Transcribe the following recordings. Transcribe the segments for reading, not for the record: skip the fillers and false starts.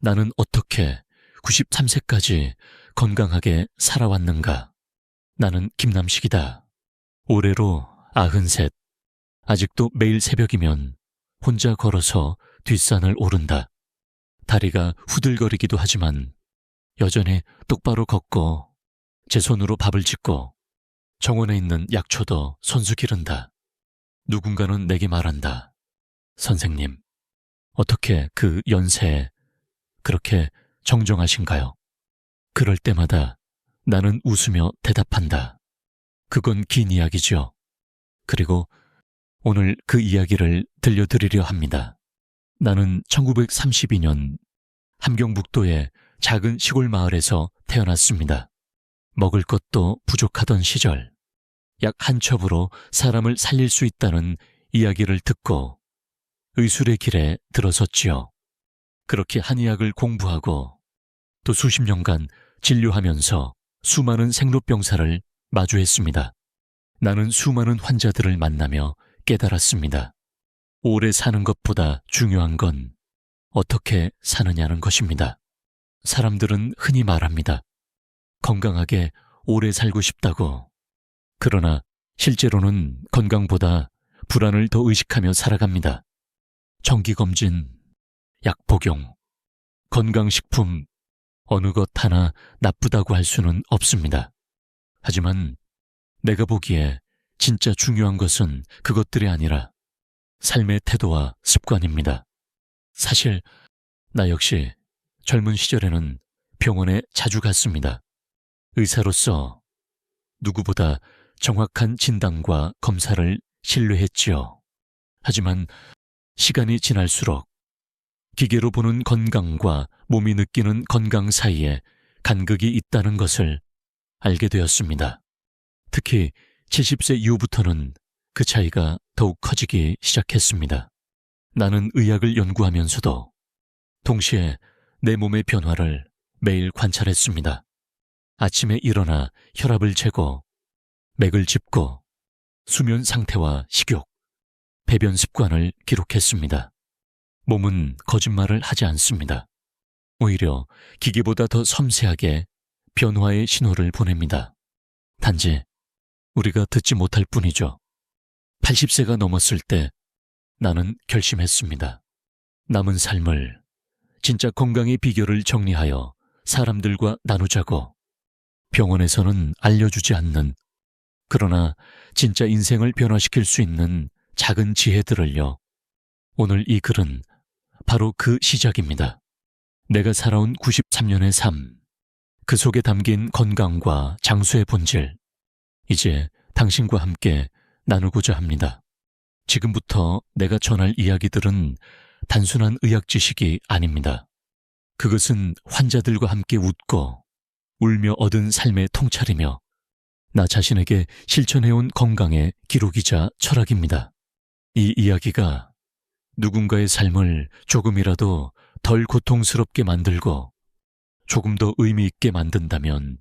나는 어떻게 93세까지 건강하게 살아왔는가? 나는 김남식이다. 올해로 93. 아직도 매일 새벽이면 혼자 걸어서 뒷산을 오른다. 다리가 후들거리기도 하지만 여전히 똑바로 걷고 제 손으로 밥을 짓고 정원에 있는 약초도 손수 기른다. 누군가는 내게 말한다. 선생님, 어떻게 그 연세에 그렇게 정정하신가요? 그럴 때마다 나는 웃으며 대답한다. 그건 긴 이야기죠. 그리고 오늘 그 이야기를 들려드리려 합니다. 나는 1932년 함경북도의 작은 시골 마을에서 태어났습니다. 먹을 것도 부족하던 시절, 약 한 첩으로 사람을 살릴 수 있다는 이야기를 듣고 의술의 길에 들어섰지요. 그렇게 한의학을 공부하고 또 수십 년간 진료하면서 수많은 생로병사를 마주했습니다. 나는 수많은 환자들을 만나며 깨달았습니다. 오래 사는 것보다 중요한 건 어떻게 사느냐는 것입니다. 사람들은 흔히 말합니다. 건강하게 오래 살고 싶다고. 그러나 실제로는 건강보다 불안을 더 의식하며 살아갑니다. 정기검진, 약 복용, 건강식품, 어느 것 하나 나쁘다고 할 수는 없습니다. 하지만 내가 보기에 진짜 중요한 것은 그것들이 아니라 삶의 태도와 습관입니다. 사실 나 역시 젊은 시절에는 병원에 자주 갔습니다. 의사로서 누구보다 정확한 진단과 검사를 신뢰했지요. 하지만 시간이 지날수록 기계로 보는 건강과 몸이 느끼는 건강 사이에 간극이 있다는 것을 알게 되었습니다. 특히 70세 이후부터는 그 차이가 더욱 커지기 시작했습니다. 나는 의학을 연구하면서도 동시에 내 몸의 변화를 매일 관찰했습니다. 아침에 일어나 혈압을 재고 맥을 짚고 수면 상태와 식욕, 배변 습관을 기록했습니다. 몸은 거짓말을 하지 않습니다. 오히려 기계보다 더 섬세하게 변화의 신호를 보냅니다. 단지 우리가 듣지 못할 뿐이죠. 80세가 넘었을 때 나는 결심했습니다. 남은 삶을 진짜 건강의 비결을 정리하여 사람들과 나누자고. 병원에서는 알려주지 않는, 그러나 진짜 인생을 변화시킬 수 있는 작은 지혜들을요. 오늘 이 글은 바로 그 시작입니다. 내가 살아온 93년의 삶, 그 속에 담긴 건강과 장수의 본질, 이제 당신과 함께 나누고자 합니다. 지금부터 내가 전할 이야기들은 단순한 의학 지식이 아닙니다. 그것은 환자들과 함께 웃고 울며 얻은 삶의 통찰이며 나 자신에게 실천해온 건강의 기록이자 철학입니다. 이 이야기가 누군가의 삶을 조금이라도 덜 고통스럽게 만들고 조금 더 의미 있게 만든다면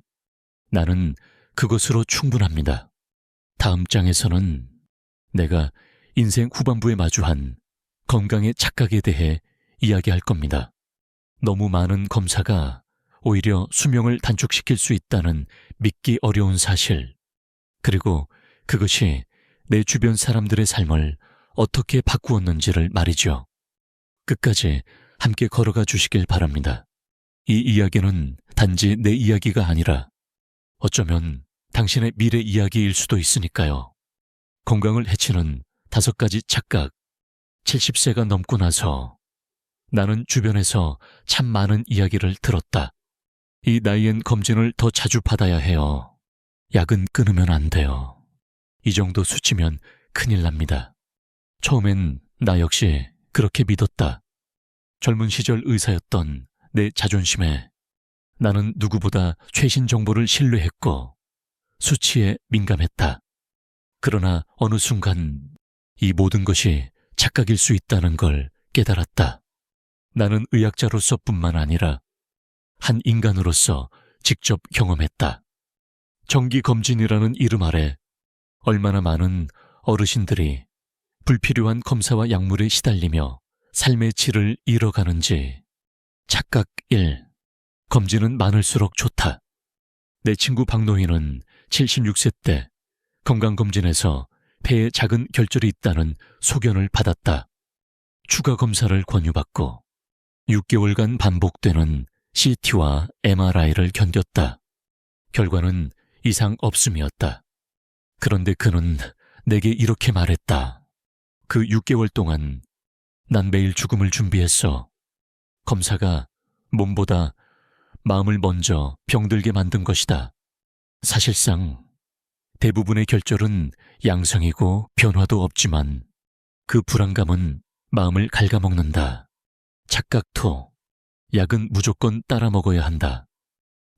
나는 그것으로 충분합니다. 다음 장에서는 내가 인생 후반부에 마주한 건강의 착각에 대해 이야기할 겁니다. 너무 많은 검사가 오히려 수명을 단축시킬 수 있다는 믿기 어려운 사실, 그리고 그것이 내 주변 사람들의 삶을 어떻게 바꾸었는지를 말이죠. 끝까지 함께 걸어가 주시길 바랍니다. 이 이야기는 단지 내 이야기가 아니라 어쩌면 당신의 미래 이야기일 수도 있으니까요. 건강을 해치는 5가지 착각. 70세가 넘고 나서 나는 주변에서 참 많은 이야기를 들었다. 이 나이엔 검진을 더 자주 받아야 해요. 약은 끊으면 안 돼요. 이 정도 수치면 큰일 납니다. 처음엔 나 역시 그렇게 믿었다. 젊은 시절 의사였던 내 자존심에 나는 누구보다 최신 정보를 신뢰했고 수치에 민감했다. 그러나 어느 순간 이 모든 것이 착각일 수 있다는 걸 깨달았다. 나는 의학자로서뿐만 아니라 한 인간으로서 직접 경험했다. 정기검진이라는 이름 아래 얼마나 많은 어르신들이 불필요한 검사와 약물에 시달리며 삶의 질을 잃어가는지 착각 1. 검진은 많을수록 좋다. 내 친구 박노인은 76세 때 건강검진에서 폐에 작은 결절이 있다는 소견을 받았다. 추가 검사를 권유받고 6개월간 반복되는 CT와 MRI를 견뎠다. 결과는 이상 없음이었다. 그런데 그는 내게 이렇게 말했다. 그 6개월 동안 난 매일 죽음을 준비했어. 검사가 몸보다 마음을 먼저 병들게 만든 것이다. 사실상 대부분의 결절은 양성이고 변화도 없지만 그 불안감은 마음을 갉아먹는다. 착각 2. 약은 무조건 따라 먹어야 한다.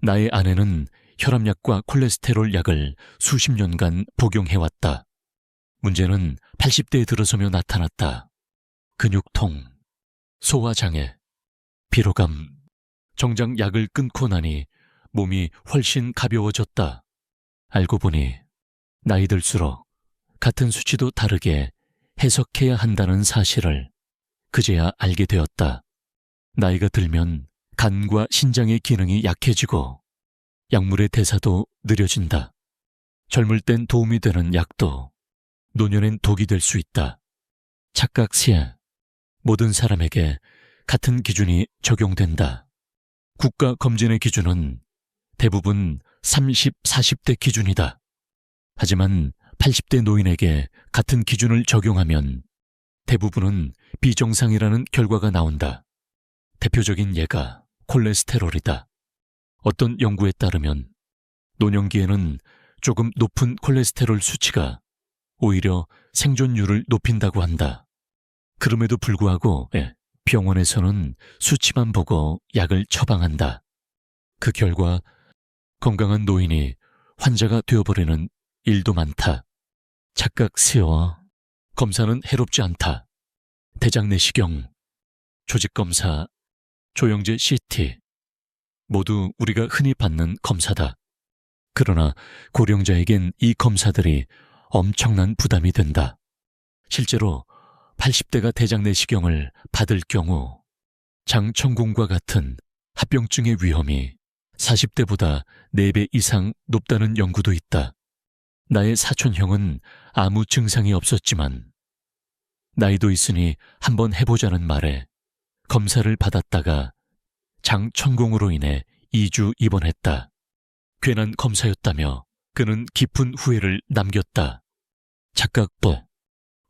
나의 아내는 혈압약과 콜레스테롤 약을 수십 년간 복용해왔다. 문제는 80대에 들어서며 나타났다. 근육통, 소화장애, 피로감. 정작 약을 끊고 나니 몸이 훨씬 가벼워졌다. 알고 보니 나이 들수록 같은 수치도 다르게 해석해야 한다는 사실을 그제야 알게 되었다. 나이가 들면 간과 신장의 기능이 약해지고 약물의 대사도 느려진다. 젊을 땐 도움이 되는 약도 노년엔 독이 될 수 있다. 착각 3. 모든 사람에게 같은 기준이 적용된다. 국가 검진의 기준은 대부분 30, 40대 기준이다. 하지만 80대 노인에게 같은 기준을 적용하면 대부분은 비정상이라는 결과가 나온다. 대표적인 예가 콜레스테롤이다. 어떤 연구에 따르면 노년기에는 조금 높은 콜레스테롤 수치가 오히려 생존율을 높인다고 한다. 그럼에도 불구하고 병원에서는 수치만 보고 약을 처방한다. 그 결과 건강한 노인이 환자가 되어버리는 일도 많다. 착각 4. 검사는 해롭지 않다. 대장 내시경, 조직검사, 조영제 CT 모두 우리가 흔히 받는 검사다. 그러나 고령자에겐 이 검사들이 엄청난 부담이 된다. 실제로 80대가 대장 내시경을 받을 경우 장천궁과 같은 합병증의 위험이 40대보다 4배 이상 높다는 연구도 있다. 나의 사촌형은 아무 증상이 없었지만 나이도 있으니 한번 해보자는 말에 검사를 받았다가 장천궁으로 인해 2주 입원했다. 괜한 검사였다며 그는 깊은 후회를 남겼다. 착각 4.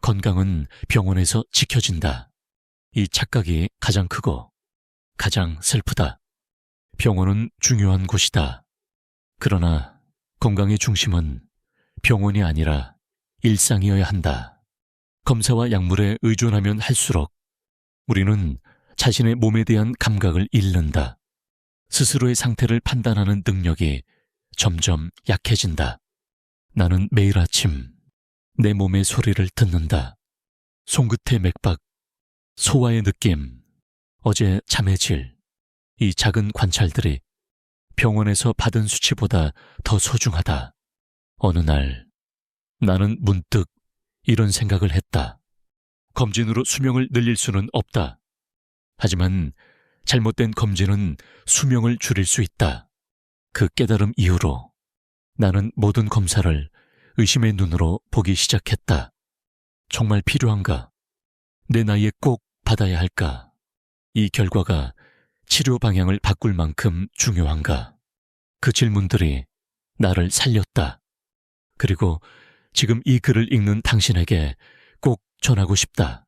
건강은 병원에서 지켜진다. 이 착각이 가장 크고 가장 슬프다. 병원은 중요한 곳이다. 그러나 건강의 중심은 병원이 아니라 일상이어야 한다. 검사와 약물에 의존하면 할수록 우리는 자신의 몸에 대한 감각을 잃는다. 스스로의 상태를 판단하는 능력이 점점 약해진다. 나는 매일 아침 내 몸의 소리를 듣는다. 손끝의 맥박, 소화의 느낌, 어제 잠의 질, 이 작은 관찰들이 병원에서 받은 수치보다 더 소중하다. 어느 날 나는 문득 이런 생각을 했다. 검진으로 수명을 늘릴 수는 없다. 하지만 잘못된 검진은 수명을 줄일 수 있다. 그 깨달음 이후로 나는 모든 검사를 의심의 눈으로 보기 시작했다. 정말 필요한가? 내 나이에 꼭 받아야 할까? 이 결과가 치료 방향을 바꿀 만큼 중요한가? 그 질문들이 나를 살렸다. 그리고 지금 이 글을 읽는 당신에게 꼭 전하고 싶다.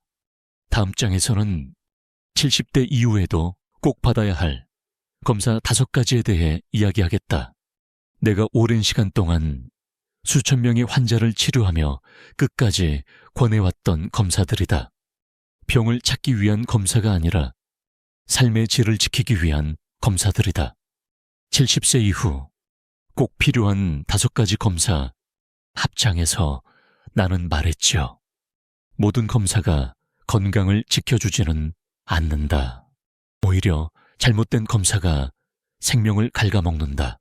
다음 장에서는 70대 이후에도 꼭 받아야 할 검사 5가지에 대해 이야기하겠다. 내가 오랜 시간 동안 수천 명의 환자를 치료하며 끝까지 권해왔던 검사들이다. 병을 찾기 위한 검사가 아니라 삶의 질을 지키기 위한 검사들이다. 70세 이후 꼭 필요한 5가지 검사 합장에서 나는 말했지요. 모든 검사가 건강을 지켜주지는 않는다. 오히려 잘못된 검사가 생명을 갉아먹는다.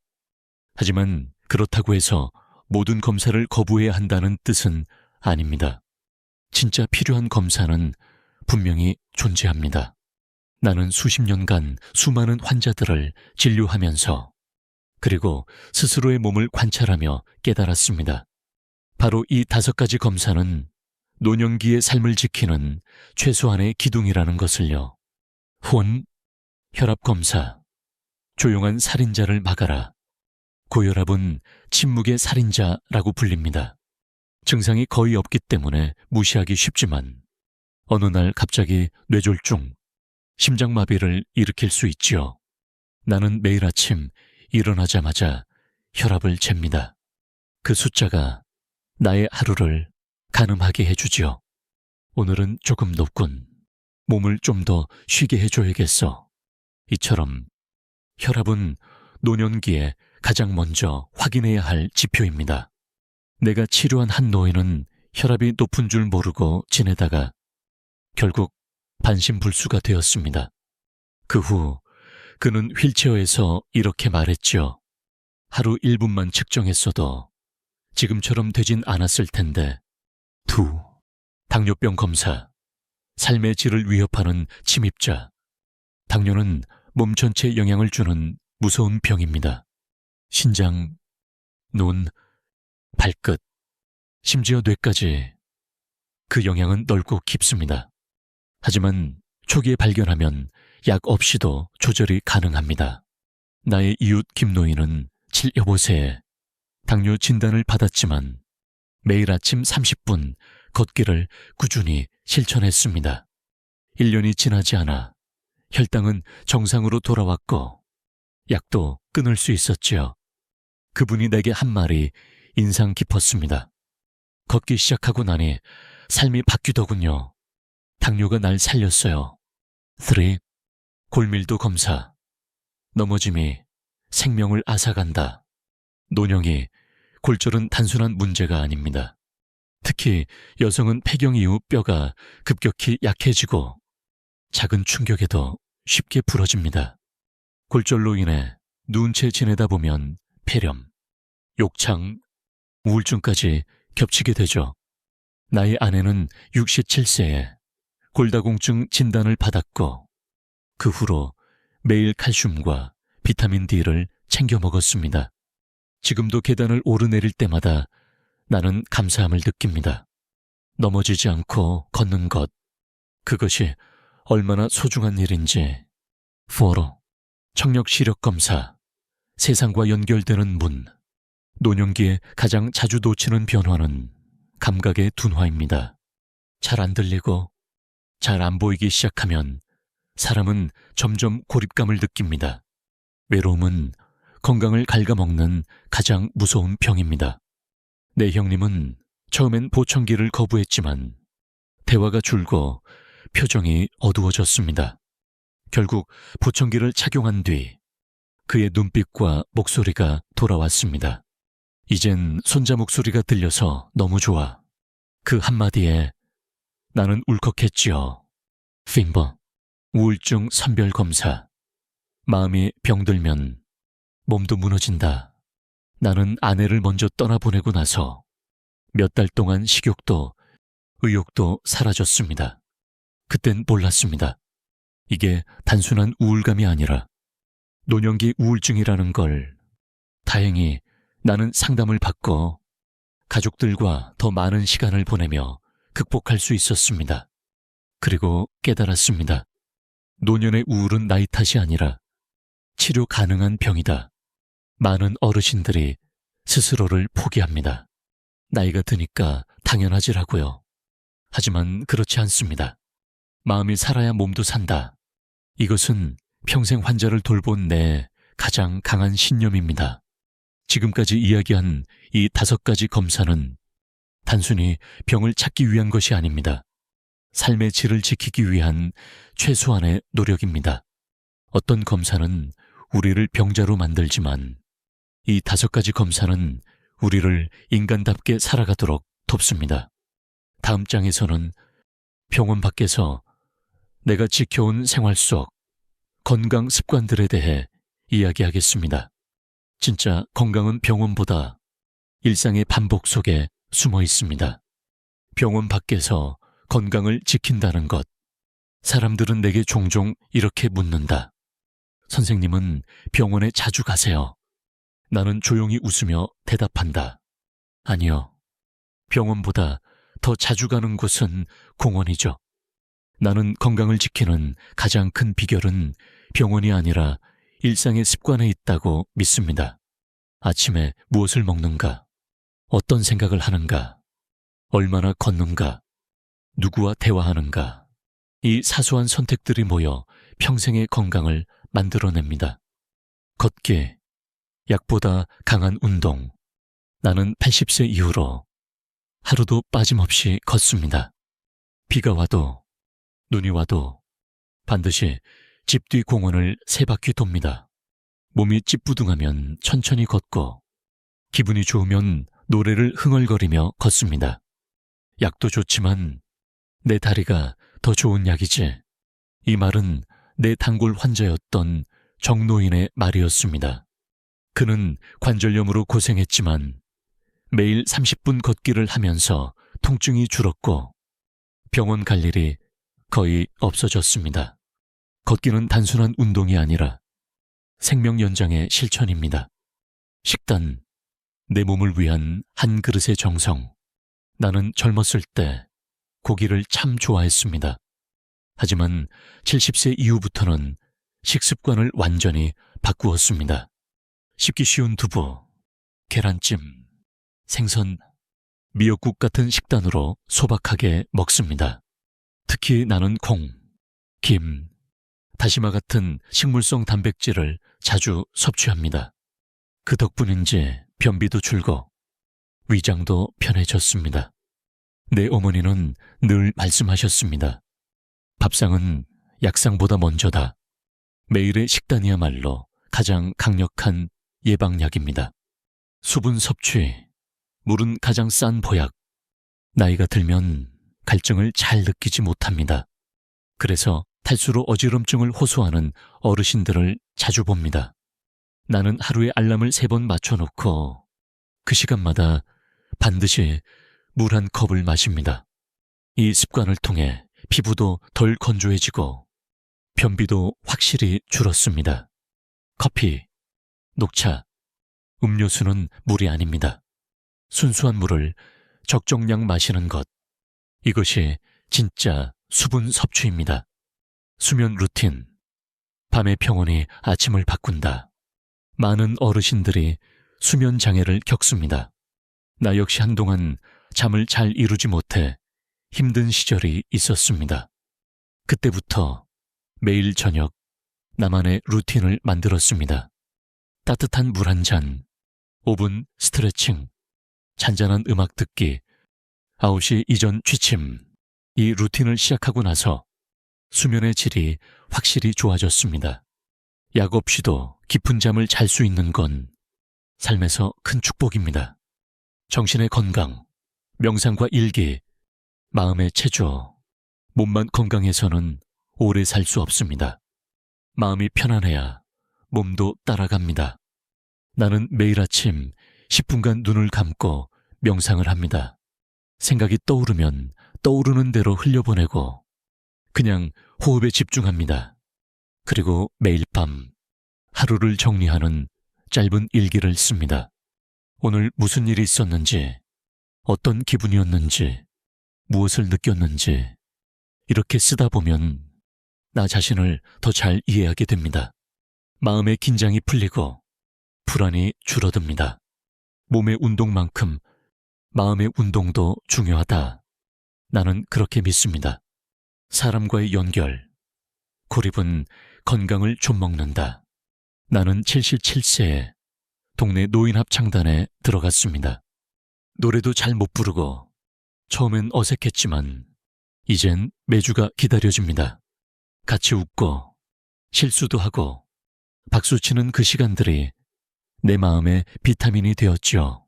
하지만 그렇다고 해서 모든 검사를 거부해야 한다는 뜻은 아닙니다. 진짜 필요한 검사는 분명히 존재합니다. 나는 수십 년간 수많은 환자들을 진료하면서 그리고 스스로의 몸을 관찰하며 깨달았습니다. 바로 이 5가지 검사는 노년기의 삶을 지키는 최소한의 기둥이라는 것을요. 혼, 혈압검사, 조용한 살인자를 막아라. 고혈압은 침묵의 살인자라고 불립니다. 증상이 거의 없기 때문에 무시하기 쉽지만 어느 날 갑자기 뇌졸중, 심장마비를 일으킬 수 있지요. 나는 매일 아침 일어나자마자 혈압을 잽니다. 그 숫자가 나의 하루를 가늠하게 해주지요. 오늘은 조금 높군. 몸을 좀 더 쉬게 해줘야겠어. 이처럼 혈압은 노년기에 가장 먼저 확인해야 할 지표입니다. 내가 치료한 한 노인은 혈압이 높은 줄 모르고 지내다가 결국 반신불수가 되었습니다. 그 후 그는 휠체어에서 이렇게 말했죠. 하루 1분만 측정했어도 지금처럼 되진 않았을 텐데. 2. 당뇨병 검사. 삶의 질을 위협하는 침입자. 당뇨는 몸 전체에 영향을 주는 무서운 병입니다. 신장, 눈, 발끝, 심지어 뇌까지 그 영향은 넓고 깊습니다. 하지만 초기에 발견하면 약 없이도 조절이 가능합니다. 나의 이웃 김노인은 7여보세에 당뇨 진단을 받았지만 매일 아침 30분 걷기를 꾸준히 실천했습니다. 1년이 지나지 않아 혈당은 정상으로 돌아왔고 약도 끊을 수 있었지요. 그분이 내게 한 말이 인상 깊었습니다. 걷기 시작하고 나니 삶이 바뀌더군요. 당뇨가 날 살렸어요. 3. 골밀도 검사. 넘어짐이 생명을 앗아간다. 노령이 골절은 단순한 문제가 아닙니다. 특히 여성은 폐경 이후 뼈가 급격히 약해지고 작은 충격에도 쉽게 부러집니다. 골절로 인해 누운 채 지내다 보면 폐렴, 욕창, 우울증까지 겹치게 되죠. 나의 아내는 67세에 골다공증 진단을 받았고 그 후로 매일 칼슘과 비타민 D를 챙겨 먹었습니다. 지금도 계단을 오르내릴 때마다 나는 감사함을 느낍니다. 넘어지지 않고 걷는 것, 그것이 얼마나 소중한 일인지. 4. 청력 시력 검사. 세상과 연결되는 문. 노년기에 가장 자주 놓치는 변화는 감각의 둔화입니다. 잘 안 들리고 잘 안 보이기 시작하면 사람은 점점 고립감을 느낍니다. 외로움은 건강을 갉아먹는 가장 무서운 병입니다. 내 형님은 처음엔 보청기를 거부했지만 대화가 줄고 표정이 어두워졌습니다. 결국 보청기를 착용한 뒤 그의 눈빛과 목소리가 돌아왔습니다. 이젠 손자 목소리가 들려서 너무 좋아. 그 한마디에 나는 울컥했지요. 핀버. 우울증 선별 검사. 마음이 병들면 몸도 무너진다. 나는 아내를 먼저 떠나보내고 나서 몇 달 동안 식욕도 의욕도 사라졌습니다. 그땐 몰랐습니다. 이게 단순한 우울감이 아니라 노년기 우울증이라는 걸. 다행히 나는 상담을 받고 가족들과 더 많은 시간을 보내며 극복할 수 있었습니다. 그리고 깨달았습니다. 노년의 우울은 나이 탓이 아니라 치료 가능한 병이다. 많은 어르신들이 스스로를 포기합니다. 나이가 드니까 당연하지라고요. 하지만 그렇지 않습니다. 마음이 살아야 몸도 산다. 이것은 평생 환자를 돌본 내 가장 강한 신념입니다. 지금까지 이야기한 이 5가지 검사는 단순히 병을 찾기 위한 것이 아닙니다. 삶의 질을 지키기 위한 최소한의 노력입니다. 어떤 검사는 우리를 병자로 만들지만 이 5가지 검사는 우리를 인간답게 살아가도록 돕습니다. 다음 장에서는 병원 밖에서 내가 지켜온 생활 속 건강 습관들에 대해 이야기하겠습니다. 진짜 건강은 병원보다 일상의 반복 속에 숨어 있습니다. 병원 밖에서 건강을 지킨다는 것, 사람들은 내게 종종 이렇게 묻는다. 선생님은 병원에 자주 가세요. 나는 조용히 웃으며 대답한다. 아니요. 병원보다 더 자주 가는 곳은 공원이죠. 나는 건강을 지키는 가장 큰 비결은 병원이 아니라 일상의 습관에 있다고 믿습니다. 아침에 무엇을 먹는가? 어떤 생각을 하는가? 얼마나 걷는가? 누구와 대화하는가? 이 사소한 선택들이 모여 평생의 건강을 만들어냅니다. 걷기, 약보다 강한 운동. 나는 80세 이후로 하루도 빠짐없이 걷습니다. 비가 와도 눈이 와도 반드시 집 뒤 공원을 3바퀴 돕니다. 몸이 찌뿌둥하면 천천히 걷고 기분이 좋으면 노래를 흥얼거리며 걷습니다. 약도 좋지만 내 다리가 더 좋은 약이지. 이 말은 내 단골 환자였던 정노인의 말이었습니다. 그는 관절염으로 고생했지만 매일 30분 걷기를 하면서 통증이 줄었고 병원 갈 일이 거의 없어졌습니다. 걷기는 단순한 운동이 아니라 생명 연장의 실천입니다. 식단, 내 몸을 위한 한 그릇의 정성. 나는 젊었을 때 고기를 참 좋아했습니다. 하지만 70세 이후부터는 식습관을 완전히 바꾸었습니다. 씹기 쉬운 두부, 계란찜, 생선, 미역국 같은 식단으로 소박하게 먹습니다. 특히 나는 콩, 김, 다시마 같은 식물성 단백질을 자주 섭취합니다. 그 덕분인지 변비도 줄고 위장도 편해졌습니다. 내 어머니는 늘 말씀하셨습니다. 밥상은 약상보다 먼저다. 매일의 식단이야말로 가장 강력한 예방약입니다. 수분 섭취, 물은 가장 싼 보약. 나이가 들면 갈증을 잘 느끼지 못합니다. 그래서 탈수로 어지럼증을 호소하는 어르신들을 자주 봅니다. 나는 하루에 알람을 3번 맞춰놓고 그 시간마다 반드시 물 한 컵을 마십니다. 이 습관을 통해 피부도 덜 건조해지고 변비도 확실히 줄었습니다. 커피, 녹차, 음료수는 물이 아닙니다. 순수한 물을 적정량 마시는 것. 이것이 진짜 수분 섭취입니다. 수면 루틴. 밤의 평온이 아침을 바꾼다. 많은 어르신들이 수면 장애를 겪습니다. 나 역시 한동안 잠을 잘 이루지 못해 힘든 시절이 있었습니다. 그때부터 매일 저녁 나만의 루틴을 만들었습니다. 따뜻한 물 한 잔, 5분 스트레칭, 잔잔한 음악 듣기, 9시 이전 취침. 이 루틴을 시작하고 나서 수면의 질이 확실히 좋아졌습니다. 약 없이도 깊은 잠을 잘 수 있는 건 삶에서 큰 축복입니다. 정신의 건강, 명상과 일기, 마음의 체조, 몸만 건강해서는 오래 살 수 없습니다. 마음이 편안해야 몸도 따라갑니다. 나는 매일 아침 10분간 눈을 감고 명상을 합니다. 생각이 떠오르면 떠오르는 대로 흘려보내고 그냥 호흡에 집중합니다. 그리고 매일 밤 하루를 정리하는 짧은 일기를 씁니다. 오늘 무슨 일이 있었는지, 어떤 기분이었는지, 무엇을 느꼈는지 이렇게 쓰다 보면 나 자신을 더 잘 이해하게 됩니다. 마음의 긴장이 풀리고 불안이 줄어듭니다. 몸의 운동만큼 마음의 운동도 중요하다. 나는 그렇게 믿습니다. 사람과의 연결, 고립은 건강을 좀 먹는다. 나는 77세에 동네 노인 합창단에 들어갔습니다. 노래도 잘 못 부르고 처음엔 어색했지만 이젠 매주가 기다려집니다. 같이 웃고 실수도 하고 박수치는 그 시간들이 내 마음에 비타민이 되었지요.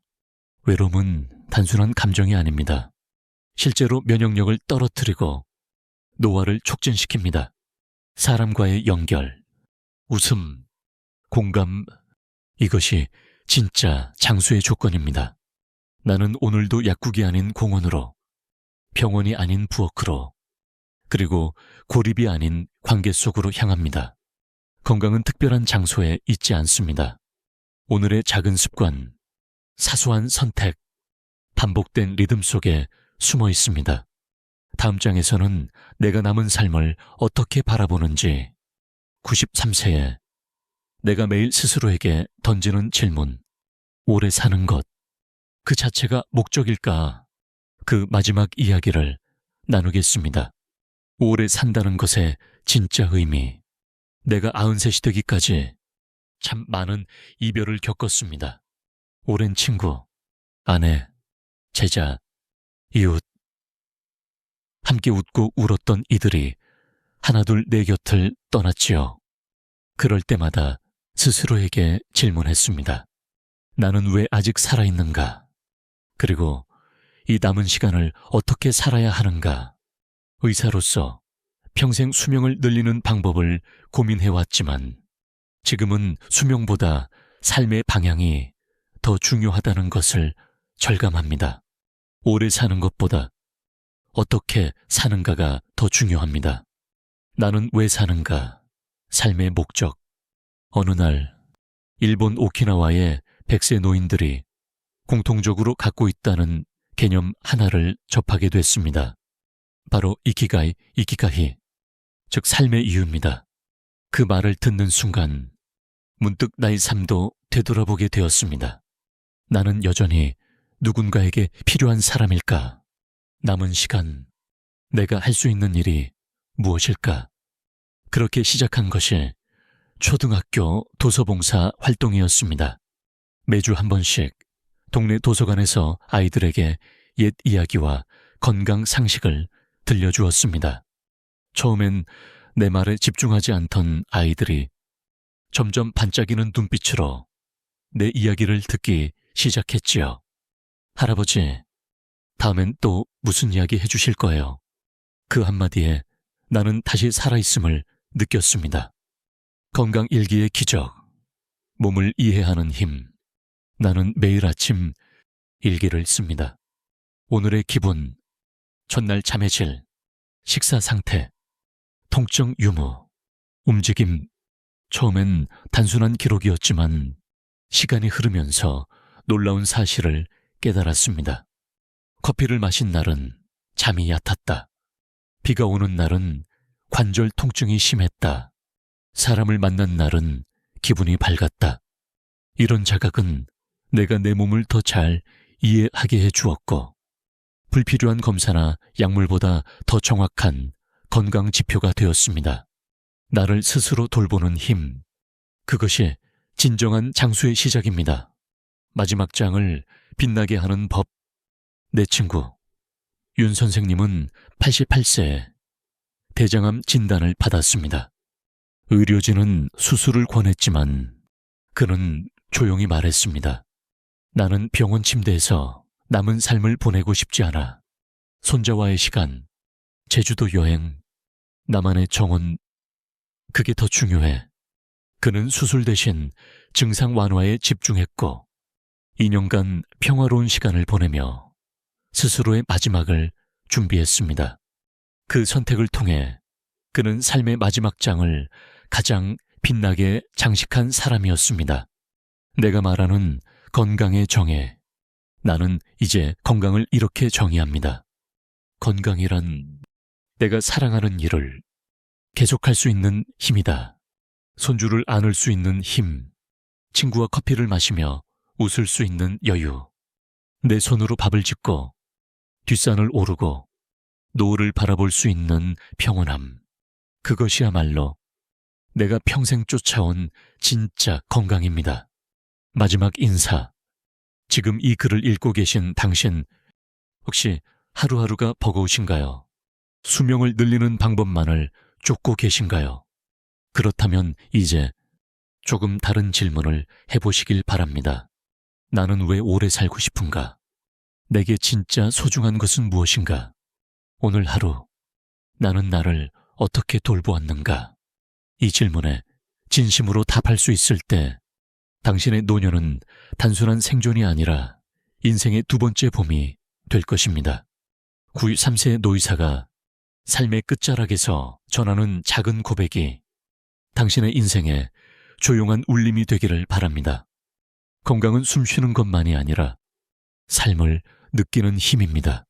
외로움은 단순한 감정이 아닙니다. 실제로 면역력을 떨어뜨리고 노화를 촉진시킵니다. 사람과의 연결, 웃음, 공감, 이것이 진짜 장수의 조건입니다. 나는 오늘도 약국이 아닌 공원으로, 병원이 아닌 부엌으로, 그리고 고립이 아닌 관계 속으로 향합니다. 건강은 특별한 장소에 있지 않습니다. 오늘의 작은 습관, 사소한 선택, 반복된 리듬 속에 숨어 있습니다. 다음 장에서는 내가 남은 삶을 어떻게 바라보는지, 93세에 내가 매일 스스로에게 던지는 질문, 오래 사는 것, 그 자체가 목적일까? 그 마지막 이야기를 나누겠습니다. 오래 산다는 것의 진짜 의미. 내가 93이 되기까지 참 많은 이별을 겪었습니다. 오랜 친구, 아내, 제자, 이웃. 함께 웃고 울었던 이들이 하나둘 내 곁을 떠났지요. 그럴 때마다 스스로에게 질문했습니다. 나는 왜 아직 살아있는가? 그리고 이 남은 시간을 어떻게 살아야 하는가? 의사로서 평생 수명을 늘리는 방법을 고민해왔지만 지금은 수명보다 삶의 방향이 더 중요하다는 것을 절감합니다. 오래 사는 것보다 어떻게 사는가가 더 중요합니다. 나는 왜 사는가? 삶의 목적. 어느 날 일본 오키나와의 100세 노인들이 공통적으로 갖고 있다는 개념 하나를 접하게 됐습니다. 바로 이키가이, 즉 삶의 이유입니다. 그 말을 듣는 순간 문득 나의 삶도 되돌아보게 되었습니다. 나는 여전히 누군가에게 필요한 사람일까? 남은 시간, 내가 할 수 있는 일이 무엇일까? 그렇게 시작한 것이 초등학교 도서봉사 활동이었습니다. 매주 한 번씩 동네 도서관에서 아이들에게 옛 이야기와 건강 상식을 들려주었습니다. 처음엔 내 말에 집중하지 않던 아이들이 점점 반짝이는 눈빛으로 내 이야기를 듣기 시작했지요. 할아버지, 다음엔 또 무슨 이야기 해주실 거예요? 그 한마디에 나는 다시 살아있음을 느꼈습니다. 건강 일기의 기적, 몸을 이해하는 힘. 나는 매일 아침 일기를 씁니다. 오늘의 기분, 전날 잠의 질, 식사 상태, 통증 유무, 움직임. 처음엔 단순한 기록이었지만 시간이 흐르면서 놀라운 사실을 깨달았습니다. 커피를 마신 날은 잠이 얕았다. 비가 오는 날은 관절 통증이 심했다. 사람을 만난 날은 기분이 밝았다. 이런 자각은 내가 내 몸을 더 잘 이해하게 해주었고 불필요한 검사나 약물보다 더 정확한 건강 지표가 되었습니다. 나를 스스로 돌보는 힘, 그것이 진정한 장수의 시작입니다. 마지막 장을 빛나게 하는 법. 내 친구 윤 선생님은 88세에 대장암 진단을 받았습니다. 의료진은 수술을 권했지만 그는 조용히 말했습니다. 나는 병원 침대에서 남은 삶을 보내고 싶지 않아. 손자와의 시간, 제주도 여행, 나만의 정원, 그게 더 중요해. 그는 수술 대신 증상 완화에 집중했고 2년간 평화로운 시간을 보내며 스스로의 마지막을 준비했습니다. 그 선택을 통해 그는 삶의 마지막 장을 가장 빛나게 장식한 사람이었습니다. 내가 말하는 건강의 정의. 나는 이제 건강을 이렇게 정의합니다. 건강이란 내가 사랑하는 일을 계속할 수 있는 힘이다. 손주를 안을 수 있는 힘, 친구와 커피를 마시며 웃을 수 있는 여유, 내 손으로 밥을 짓고 뒷산을 오르고 노을을 바라볼 수 있는 평온함. 그것이야말로 내가 평생 쫓아온 진짜 건강입니다. 마지막 인사. 지금 이 글을 읽고 계신 당신, 혹시 하루하루가 버거우신가요? 수명을 늘리는 방법만을 쫓고 계신가요? 그렇다면 이제 조금 다른 질문을 해보시길 바랍니다. 나는 왜 오래 살고 싶은가? 내게 진짜 소중한 것은 무엇인가? 오늘 하루 나는 나를 어떻게 돌보았는가? 이 질문에 진심으로 답할 수 있을 때 당신의 노년은 단순한 생존이 아니라 인생의 두 번째 봄이 될 것입니다. 93세 노의사가 삶의 끝자락에서 전하는 작은 고백이 당신의 인생에 조용한 울림이 되기를 바랍니다. 건강은 숨쉬는 것만이 아니라 삶을 느끼는 힘입니다.